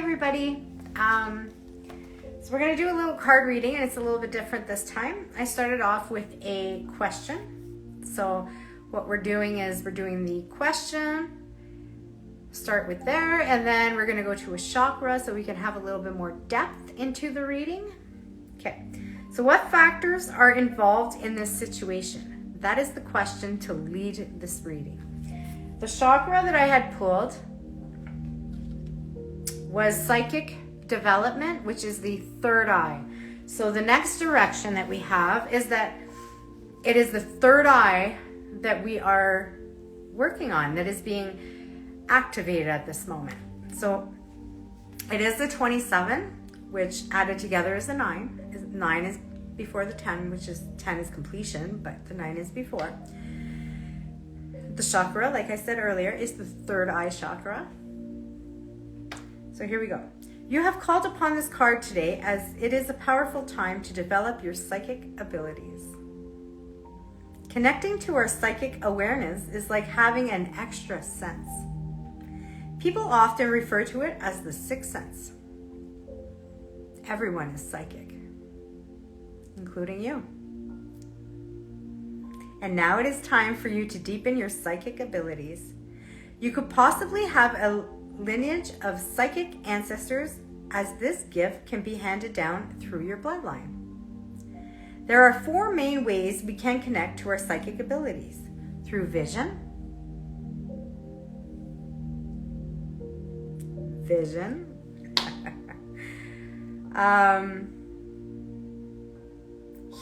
everybody. So we're going to do a little card reading, and it's a little bit different this time. I started off with a question. So what we're doing is we're doing the question, start with there, and then we're going to go to a chakra so we can have a little bit more depth into the reading. Okay, so what factors are involved in this situation? That is the question to lead this reading. The chakra that I had pulled was psychic development, which is the third eye. So the next direction that we have is that it is the third eye that we are working on, that is being activated at this moment. So it is the 27, which added together is the 9. 9 is before the 10, which is 10 is completion, but the 9 is before. The chakra, like I said earlier, is the third eye chakra. So here we go. You have called upon this card today as it is a powerful time to develop your psychic abilities. Connecting to our psychic awareness is like having an extra sense. People often refer to it as the sixth sense. Everyone is psychic, including you. And now it is time for you to deepen your psychic abilities. You could possibly have a lineage of psychic ancestors, as this gift can be handed down through your bloodline. There are 4 main ways we can connect to our psychic abilities: through vision,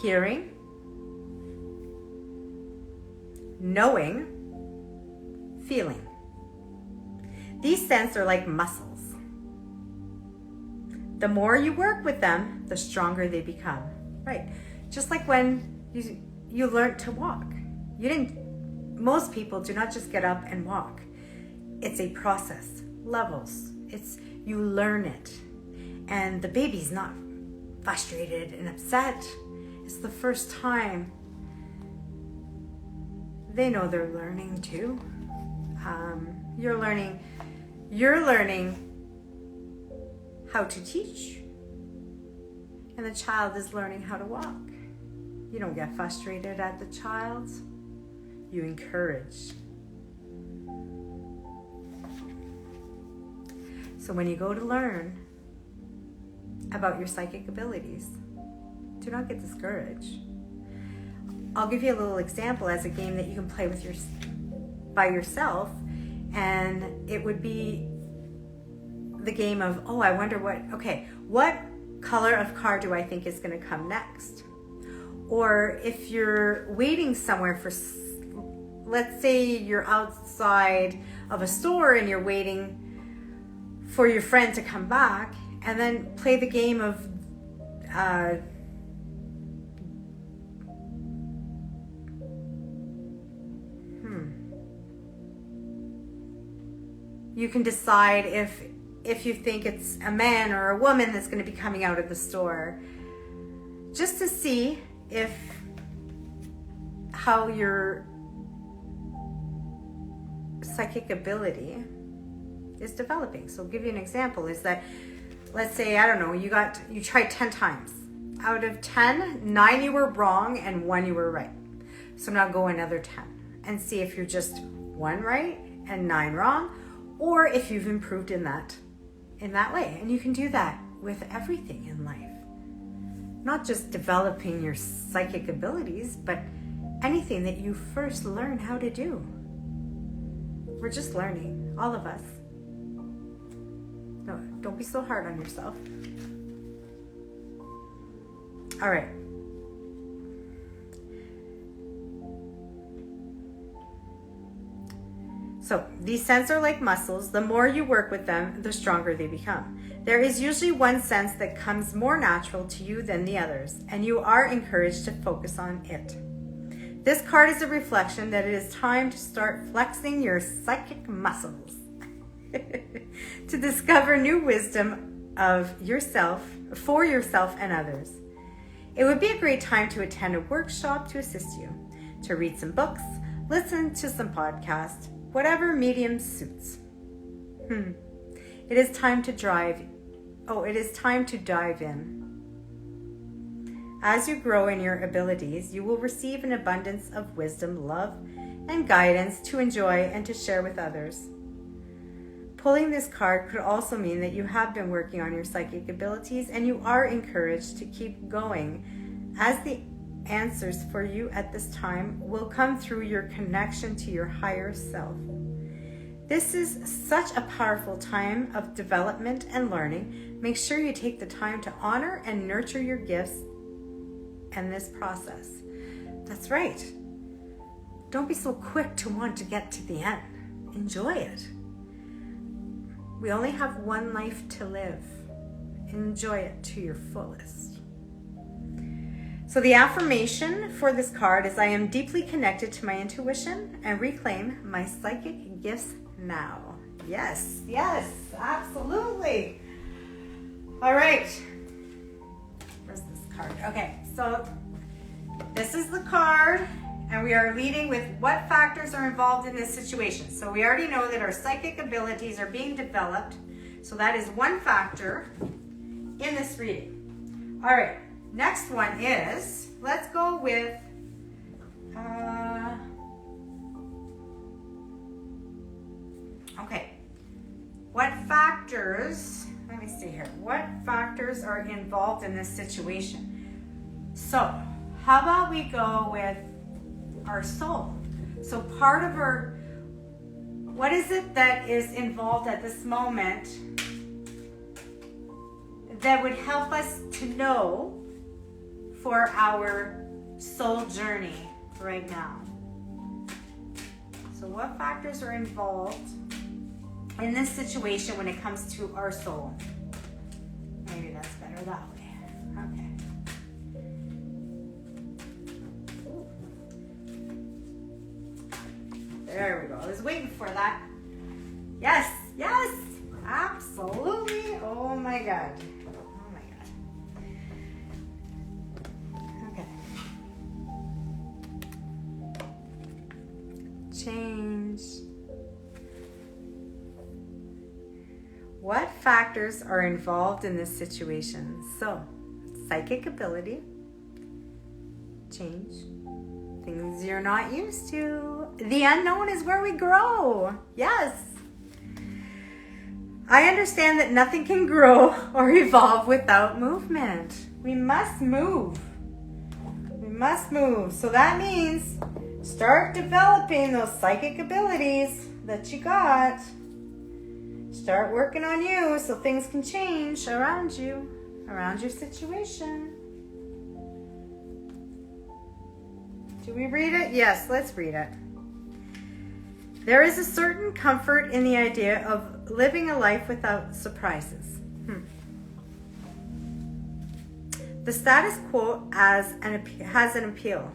hearing, knowing, feeling. These senses are like muscles. The more you work with them, the stronger they become. Right. Just like when you learned to walk. Most people do not just get up and walk. It's a process, levels. You learn it. And the baby's not frustrated and upset. It's the first time. They know they're learning too. You're learning how to teach, and the child is learning how to walk. You don't get frustrated at the child. You encourage. So when you go to learn about your psychic abilities, do not get discouraged. I'll give you a little example as a game that you can play with by yourself, and it would be the game of, I wonder what color of card do I think is going to come next? Or if you're waiting somewhere let's say you're outside of a store and you're waiting for your friend to come back, and then play the game of you can decide if you think it's a man or a woman that's going to be coming out of the store, just to see how your psychic ability is developing. So I'll give you an example is that, let's say, I don't know, you tried 10 times. Out of 10, 9 you were wrong and 1 you were right. So now go another 10 and see if you're just 1 right and 9 wrong, or if you've improved in that way. And you can do that with everything in life. Not just developing your psychic abilities, but anything that you first learn how to do. We're just learning, all of us. No, don't be so hard on yourself. All right. So these senses are like muscles. The more you work with them, the stronger they become. There is usually one sense that comes more natural to you than the others, and you are encouraged to focus on it. This card is a reflection that it is time to start flexing your psychic muscles to discover new wisdom of yourself, for yourself and others. It would be a great time to attend a workshop to assist you, to read some books, listen to some podcasts, whatever medium suits. It is time to drive it is time to dive in. As you grow in your abilities, you will receive an abundance of wisdom, love, and guidance to enjoy and to share with others. Pulling this card could also mean that you have been working on your psychic abilities and you are encouraged to keep going, as the answers for you at this time will come through your connection to your higher self. This is such a powerful time of development and learning. Make sure you take the time to honor and nurture your gifts and this process. That's right. Don't be so quick to want to get to the end. Enjoy it. We only have one life to live. Enjoy it to your fullest. So the affirmation for this card is, I am deeply connected to my intuition and reclaim my psychic gifts now. Yes, yes, absolutely. All right. Where's this card? Okay, so this is the card, and we are leading with what factors are involved in this situation. So we already know that our psychic abilities are being developed. So that is one factor in this reading. All right, next one is, let's go with, okay, what factors, let me see here, what factors are involved in this situation? So how about we go with our soul? So part of our, what is it that is involved at this moment that would help us to know for our soul journey right now? So what factors are involved in this situation when it comes to our soul? Maybe that's better that way. Okay. There we go. I was waiting for that. Yes, yes, absolutely. Oh my God. Oh my God. Okay. Change. What factors are involved in this situation? So, psychic ability, change, things you're not used to. The unknown is where we grow. Yes. I understand that nothing can grow or evolve without movement. We must move. We must move. So that means start developing those psychic abilities that you got. Start working on you so things can change around you, around your situation. Do we read it? Yes, let's read it. There is a certain comfort in the idea of living a life without surprises. The status quo has an appeal,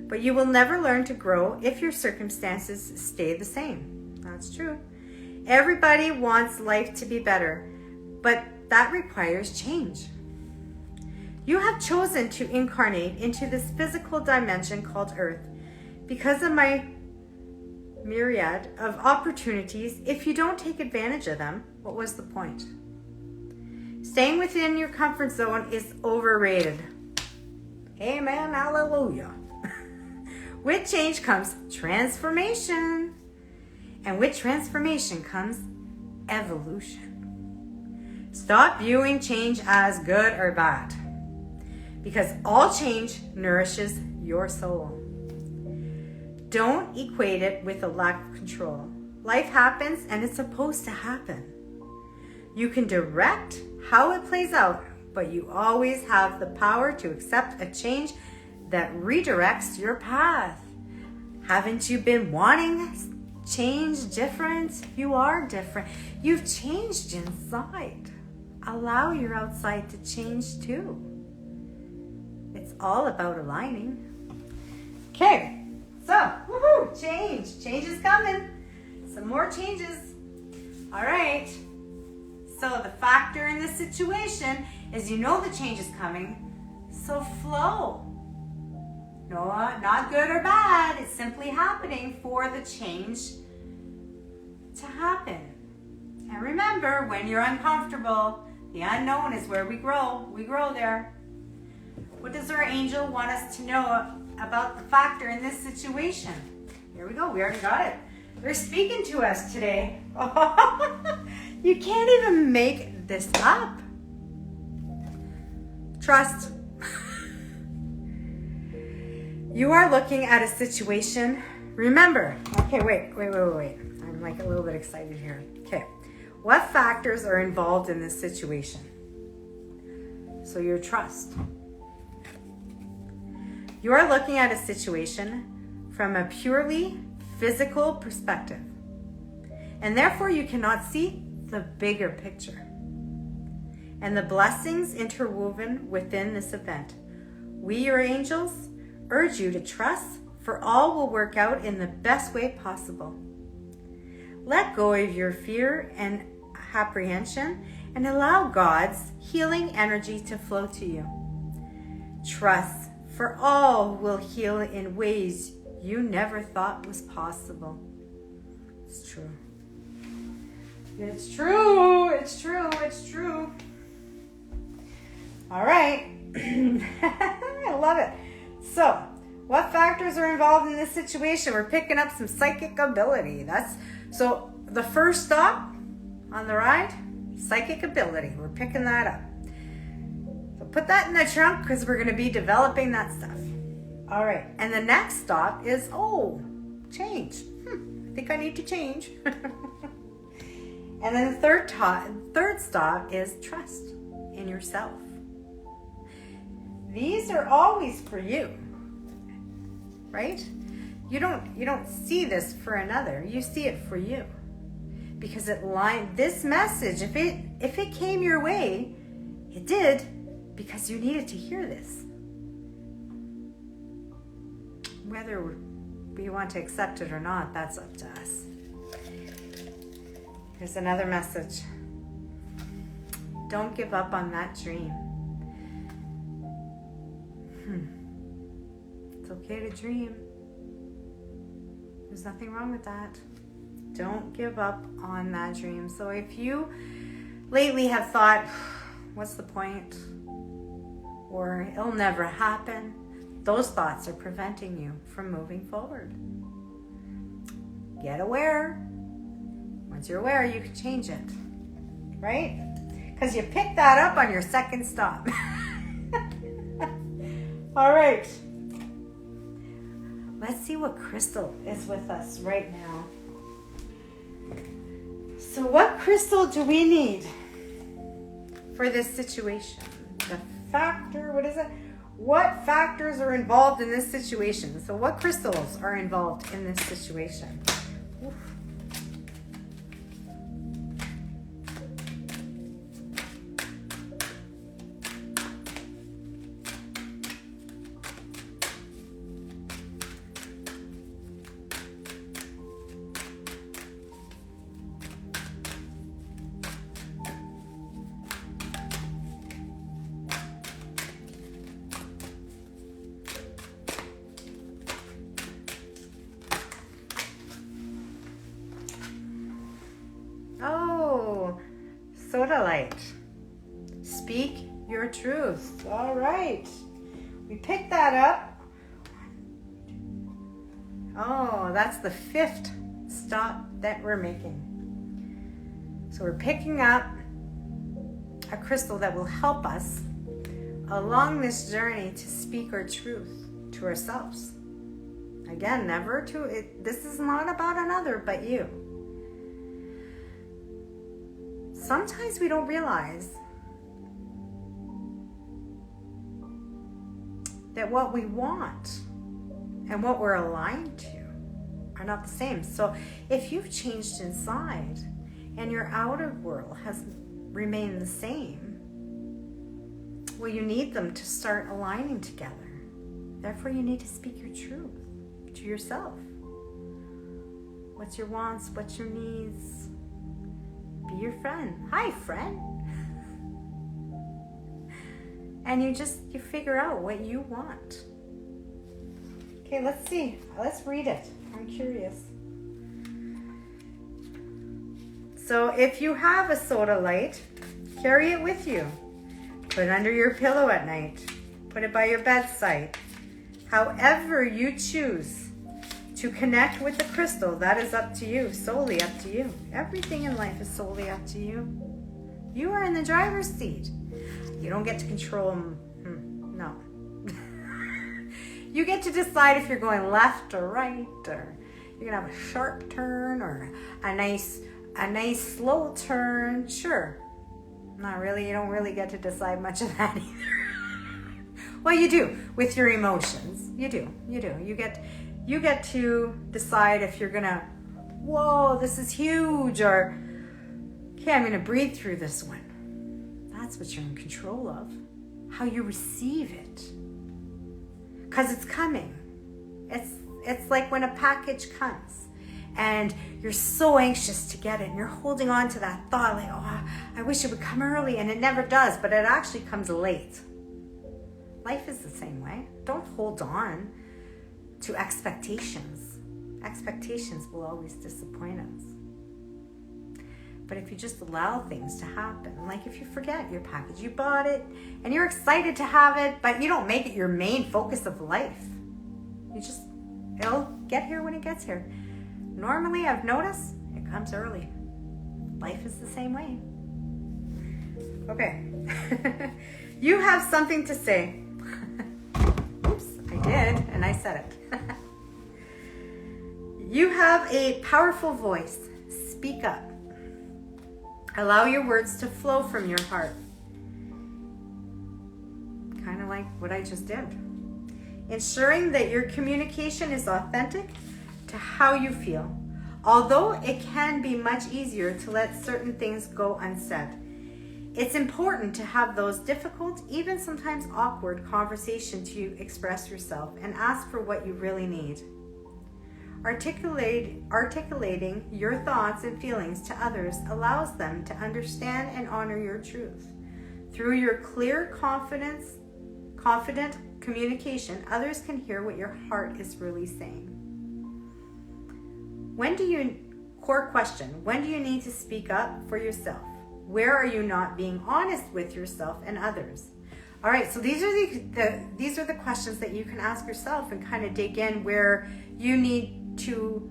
but you will never learn to grow if your circumstances stay the same. That's true. Everybody wants life to be better, but that requires change. You have chosen to incarnate into this physical dimension called Earth because of my myriad of opportunities. If you don't take advantage of them, what was the point? Staying within your comfort zone is overrated. Amen, hallelujah. With change comes transformation. And with transformation comes evolution. Stop viewing change as good or bad, because all change nourishes your soul. Don't equate it with a lack of control. Life happens and it's supposed to happen. You can direct how it plays out, but you always have the power to accept a change that redirects your path. Haven't you been wanting change, different? You are different. You've changed inside. Allow your outside to change too. It's all about aligning. Okay, so woohoo, change. Change is coming. Some more changes. All right. So the factor in this situation is, you know, the change is coming. So flow. No, not good or bad. It's simply happening for the change to happen. And remember, when you're uncomfortable, The unknown is where we grow. We grow there. What does our angel want us to know about the factor in this situation? Here we go. We already got it. They're speaking to us today. You can't even make this up. Trust. You are looking at a situation. Remember. Okay, wait. I'm like a little bit excited here. Okay. What factors are involved in this situation? So your trust. You are looking at a situation from a purely physical perspective, and therefore you cannot see the bigger picture and the blessings interwoven within this event. We, your angels, urge you to trust, for all will work out in the best way possible. Let go of your fear and apprehension and allow God's healing energy to flow to you. Trust, for all will heal in ways you never thought was possible. It's true. It's true. It's true. It's true. All right. I love it. So, what factors are involved in this situation? We're picking up some psychic ability. So the first stop on the ride, psychic ability. We're picking that up. So put that in the trunk because we're going to be developing that stuff. All right. And the next stop is, change. I think I need to change. And then the third stop is trust in yourself. These are always for you, right? You don't see this for another. You see it for you, because this message, if it came your way, it did because you needed to hear this. Whether we want to accept it or not, that's up to us. Here's another message. Don't give up on that dream. It's okay to dream. There's nothing wrong with that. Don't give up on that dream. So if you lately have thought, what's the point? Or it'll never happen, those thoughts are preventing you from moving forward. Get aware. Once you're aware, you can change it. Right? Because you picked that up on your second stop. All right. Let's see what crystal is with us right now. So what crystal do we need for this situation? The factor, what is it? What factors are involved in this situation? So what crystals are involved in this situation? Oof. Sodalite. Speak your truth. All right. We picked that up. Oh, that's the fifth stop that we're making. So we're picking up a crystal that will help us along this journey to speak our truth to ourselves. Again, this is not about another but you. Sometimes we don't realize that what we want and what we're aligned to are not the same. So if you've changed inside and your outer world has remained the same, well, you need them to start aligning together. Therefore, you need to speak your truth to yourself. What's your wants? What's your needs? Be your friend. Hi, friend. And you figure out what you want. Okay, let's see. Let's read it. I'm curious. So if you have a sodalite, Carry it with you. Put it under your pillow at night. Put it by your bedside. However you choose to connect with the crystal, that is up to you, solely up to you. Everything in life is solely up to you. You are in the driver's seat. You don't get to control no. You get to decide if you're going left or right, or you're gonna have a sharp turn or a nice slow turn. Sure. Not really. You don't really get to decide much of that either. Well, you do with your emotions. You do. You get to decide if you're gonna, whoa, this is huge, or okay, I'm gonna breathe through this one. That's what you're in control of. How you receive it. Because it's coming. It's like when a package comes and you're so anxious to get it and you're holding on to that thought like, oh, I wish it would come early, and it never does, but it actually comes late. Life is the same way. Don't hold on to expectations. Expectations will always disappoint us. But if you just allow things to happen, like if you forget your package, you bought it and you're excited to have it, but you don't make it your main focus of life. It'll get here when it gets here. Normally, I've noticed, it comes early. Life is the same way. Okay. You have something to say. Oops, I did, and I said it. You have a powerful voice. Speak up. Allow your words to flow from your heart. Kind of like what I just did. Ensuring that your communication is authentic to how you feel. Although it can be much easier to let certain things go unsaid, it's important to have those difficult, even sometimes awkward conversations to express yourself and ask for what you really need. Articulating your thoughts and feelings to others allows them to understand and honor your truth. Through your clear, confident communication, others can hear what your heart is really saying. Core question, when do you need to speak up for yourself? Where are you not being honest with yourself and others? All right, so these are the questions that you can ask yourself and kind of dig in where you need to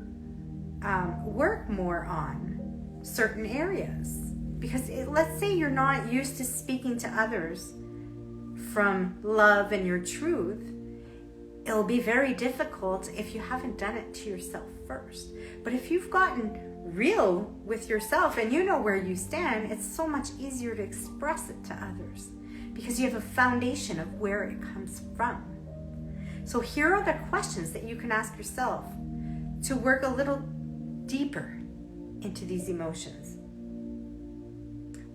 work more on certain areas. Because let's say you're not used to speaking to others from love and your truth. It'll be very difficult if you haven't done it to yourself first. But if you've gotten real with yourself and you know where you stand, it's so much easier to express it to others because you have a foundation of where it comes from. So here are the questions that you can ask yourself to work a little deeper into these emotions.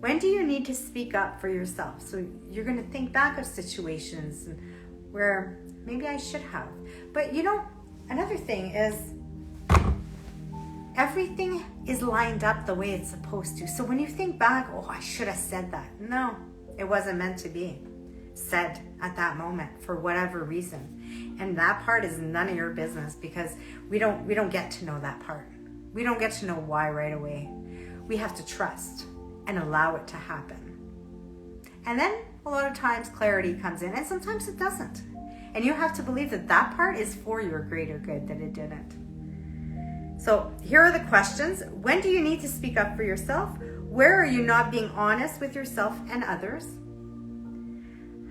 When do you need to speak up for yourself? So you're going to think back of situations where maybe I should have. But another thing is everything is lined up the way it's supposed to. So when you think back, oh, I should have said that. No, it wasn't meant to be said at that moment for whatever reason. And that part is none of your business because we don't get to know that part. We don't get to know why right away. We have to trust and allow it to happen. And then a lot of times clarity comes in and sometimes it doesn't. And you have to believe that part is for your greater good, that it didn't. So here are the questions. When do you need to speak up for yourself? Where are you not being honest with yourself and others?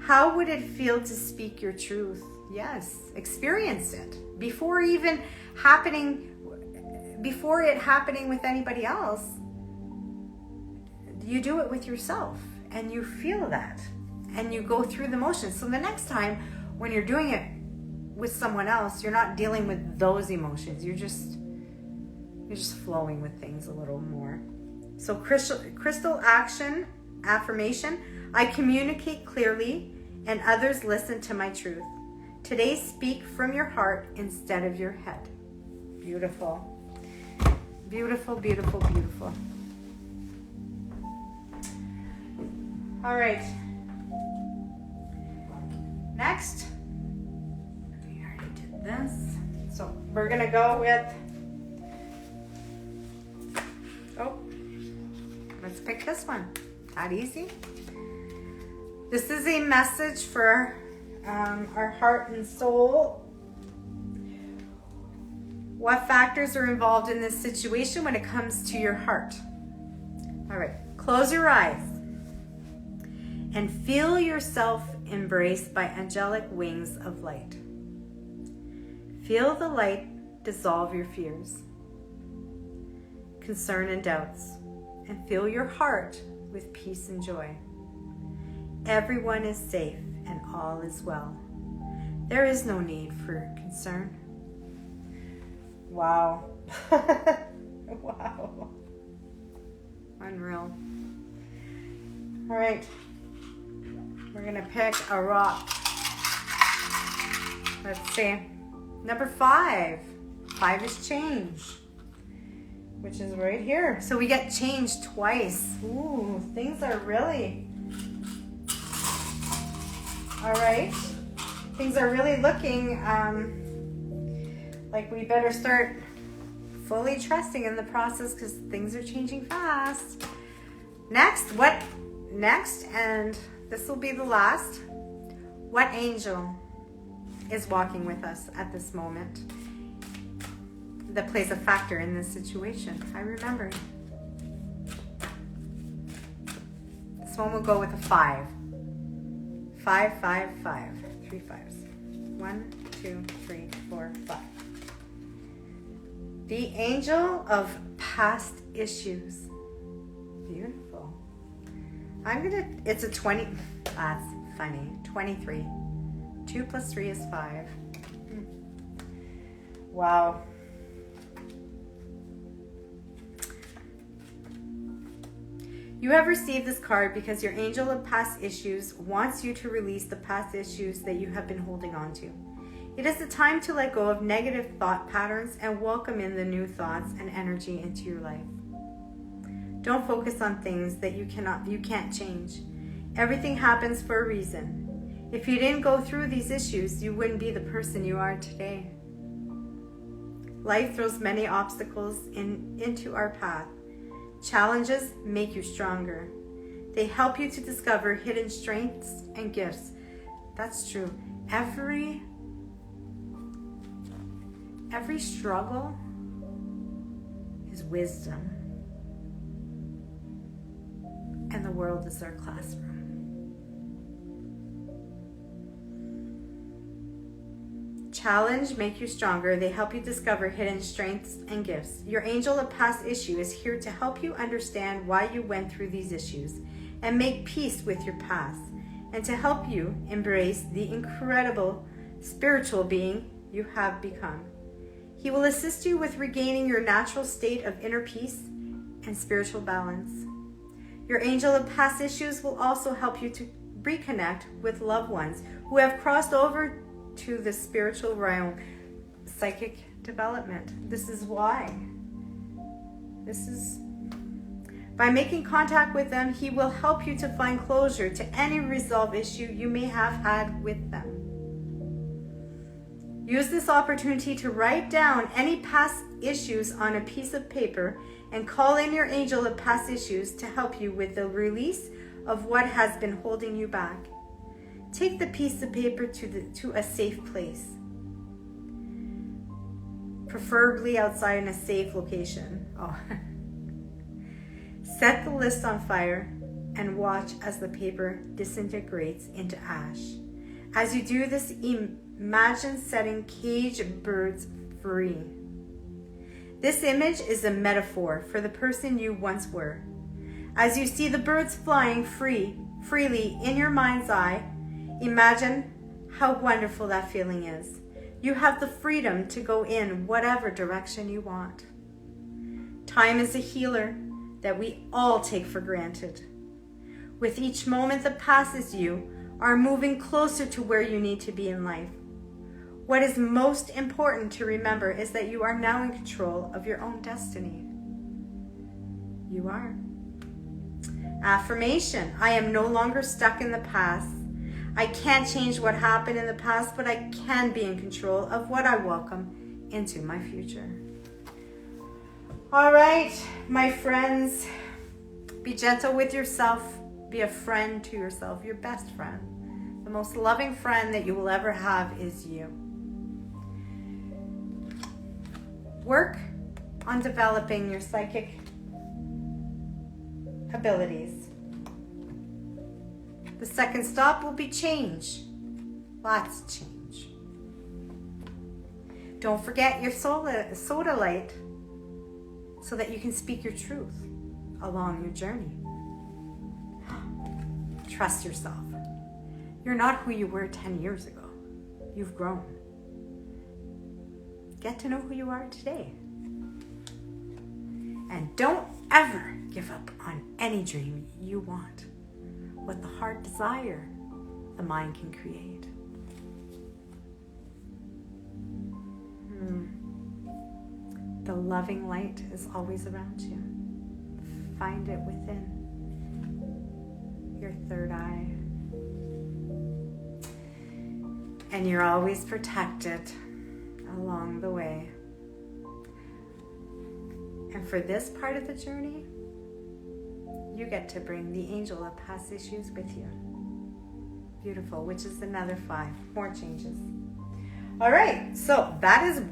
How would it feel to speak your truth? Yes, experience it before it happening with anybody else. You do it with yourself and you feel that and you go through the motions. So the next time when you're doing it with someone else, you're not dealing with those emotions. You're just flowing with things a little more. So crystal action, affirmation. I communicate clearly and others listen to my truth. Today, speak from your heart instead of your head. Beautiful. Beautiful, beautiful, beautiful. All right. Next, we already did this. So we're going to go with, let's pick this one. That easy? This is a message for our heart and soul. What factors are involved in this situation when it comes to your heart? All right, close your eyes and feel yourself embraced by angelic wings of light. Feel the light dissolve your fears, concern, and doubts, and fill your heart with peace and joy. Everyone is safe and all is well. There is no need for concern. Wow. Wow. Unreal. All right. We're going to pick a rock. Let's see. Number 5. 5 is change, which is right here. So we get change twice. Ooh, things are really... All right. Things are really looking like we better start fully trusting in the process because things are changing fast. Next, and this will be the last. What angel is walking with us at this moment that plays a factor in this situation? I remember. This one will go with a 5. 5, 5, 5. 3 5s. 1, 2, 3, 4, 5. The angel of past issues. Beautiful. It's a 20. That's funny. 23. 2 plus 3 is 5. Wow. You have received this card because your angel of past issues wants you to release the past issues that you have been holding on to. It is the time to let go of negative thought patterns and welcome in the new thoughts and energy into your life. Don't focus on things that you can't change. Everything happens for a reason. If you didn't go through these issues, you wouldn't be the person you are today. Life throws many obstacles into our path. Challenges make you stronger. They help you to discover hidden strengths and gifts. That's true. Every struggle is wisdom. And the world is our classroom. Challenge make you stronger. They help you discover hidden strengths and gifts. Your angel of past issue is here to help you understand why you went through these issues and make peace with your past, and to help you embrace the incredible spiritual being you have become. He will assist you with regaining your natural state of inner peace and spiritual balance. Your angel of past issues will also help you to reconnect with loved ones who have crossed over to the spiritual realm. Psychic development. This is why. By making contact with them, he will help you to find closure to any resolved issue you may have had with them. Use this opportunity to write down any past issues on a piece of paper and call in your angel of past issues to help you with the release of what has been holding you back. Take the piece of paper to a safe place, preferably outside in a safe location. Set the list on fire and watch as the paper disintegrates into ash. As you do this, imagine setting caged birds free. This image is a metaphor for the person you once were. As you see the birds flying freely in your mind's eye, imagine how wonderful that feeling is. You have the freedom to go in whatever direction you want. Time is a healer that we all take for granted. With each moment that passes, you are moving closer to where you need to be in life. What is most important to remember is that you are now in control of your own destiny. You are. Affirmation. I am no longer stuck in the past. I can't change what happened in the past, but I can be in control of what I welcome into my future. All right, my friends, be gentle with yourself. Be a friend to yourself, your best friend. The most loving friend that you will ever have is you. Work on developing your psychic abilities. The second stop will be change. Lots of change. Don't forget your sodalite so that you can speak your truth along your journey. Trust yourself. You're not who you were 10 years ago. You've grown. Get to know who you are today. And don't ever give up on any dream you want. What the heart desire, the mind can create. The loving light is always around you. Find it within your third eye. And you're always protected along the way. And for this part of the journey, you get to bring the angel of past issues with you. Beautiful, which is another 5. More changes. All right, so that is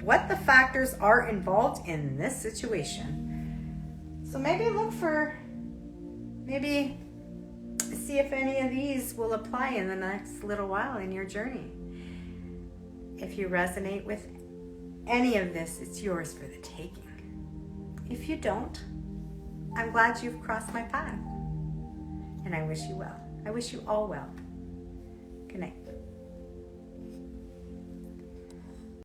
what the factors are involved in this situation. So maybe see if any of these will apply in the next little while in your journey. If you resonate with any of this, it's yours for the taking. If you don't, I'm glad you've crossed my path. And I wish you well. I wish you all well. Good night.